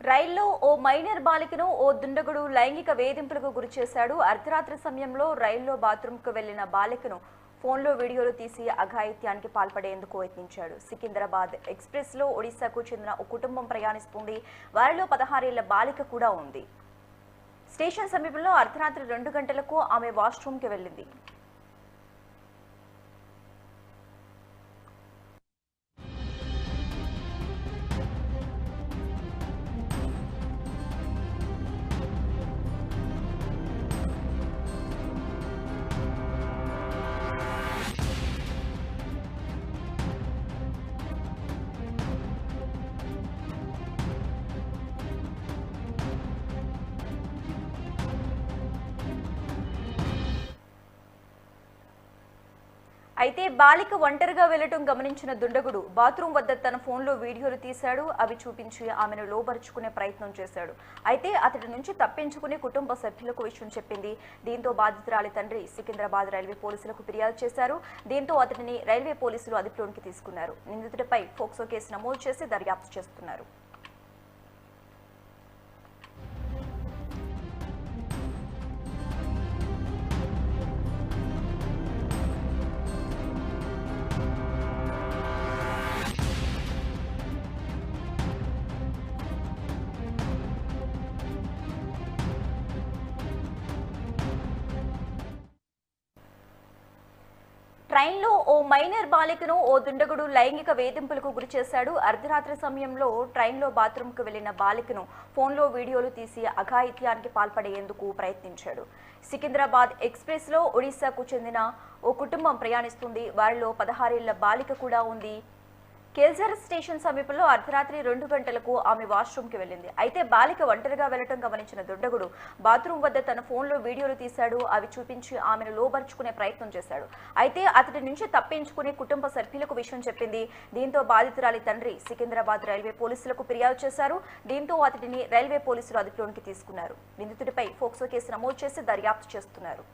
రైల్లో ఓ మైనర్ బాలికను ఓ దుండగుడు లైంగిక వేధింపులకు గురిచేశాడు. అర్ధరాత్రి సమయంలో రైల్లో బాత్రూంకు వెళ్లిన బాలికను ఫోన్లో వీడియోలు తీసి అఘాయిత్యానికి పాల్పడేందుకు యత్నించాడు. సికింద్రాబాద్ ఎక్స్ప్రెస్ లో ఒడిశాకు చెందిన ఓ కుటుంబం ప్రయాణిస్తుంది. వారిలో 16 ఏళ్ల బాలిక కూడా ఉంది. స్టేషన్ సమీపంలో అర్ధరాత్రి 2 గంటలకు ఆమె వాష్రూమ్కి వెళ్లింది. అయితే బాలిక ఒంటరిగా వెళ్లటం గమనించిన దుండగుడు బాత్రూమ్ వద్ద తన ఫోన్లో వీడియోలు తీశాడు. అవి చూపించి ఆమెను లోబరుచుకునే ప్రయత్నం చేశాడు. అయితే అతడి నుంచి తప్పించుకుని కుటుంబ సభ్యులకు విషయం చెప్పింది. దీంతో బాధితురాలి తండ్రి సికింద్రాబాద్ రైల్వే పోలీసులకు ఫిర్యాదు చేశారు. దీంతో అతడిని రైల్వే పోలీసులు అదుపులోకి తీసుకున్నారు. నిందితుడిపై పోక్సో కేసు నమోదు చేసి దర్యాప్తు చేస్తున్నారు. ట్రైన్లో ఓ మైనర్ బాలికను ఓ దుండగుడు లైంగిక వేధింపులకు గురిచేశాడు. అర్ధరాత్రి సమయంలో ట్రైన్లో బాత్రూంకు వెళ్లిన బాలికను ఫోన్లో వీడియోలు తీసి అఘాయిత్యానికి పాల్పడేందుకు ప్రయత్నించాడు. సికింద్రాబాద్ ఎక్స్ప్రెస్ లో ఒడిశాకు చెందిన ఓ కుటుంబం ప్రయాణిస్తుంది. వారిలో 16 ఏళ్ల బాలిక కూడా ఉంది. కేల్జర్ స్టేషన్ సమీపంలో అర్ధరాత్రి 2 గంటలకు ఆమె వాష్రూమ్కి వెళ్లింది. అయితే బాలిక ఒంటరిగా వెళ్లటం గమనించిన దుండగుడు బాత్రూమ్ వద్ద తన ఫోన్లో వీడియోలు తీశాడు. అవి చూపించి ఆమెను లోబరుచుకునే ప్రయత్నం చేశాడు. అయితే అతడి నుంచి తప్పించుకుని కుటుంబ సభ్యులకు విషయం చెప్పింది. దీంతో బాధితురాలి తండ్రి సికింద్రాబాద్ రైల్వే పోలీసులకు ఫిర్యాదు చేశారు. దీంతో అతడిని రైల్వే పోలీసులు అదుపులోకి తీసుకున్నారు. నిందితుడిపై పోక్సో కేసు నమోదు చేసి దర్యాప్తు చేస్తున్నారు.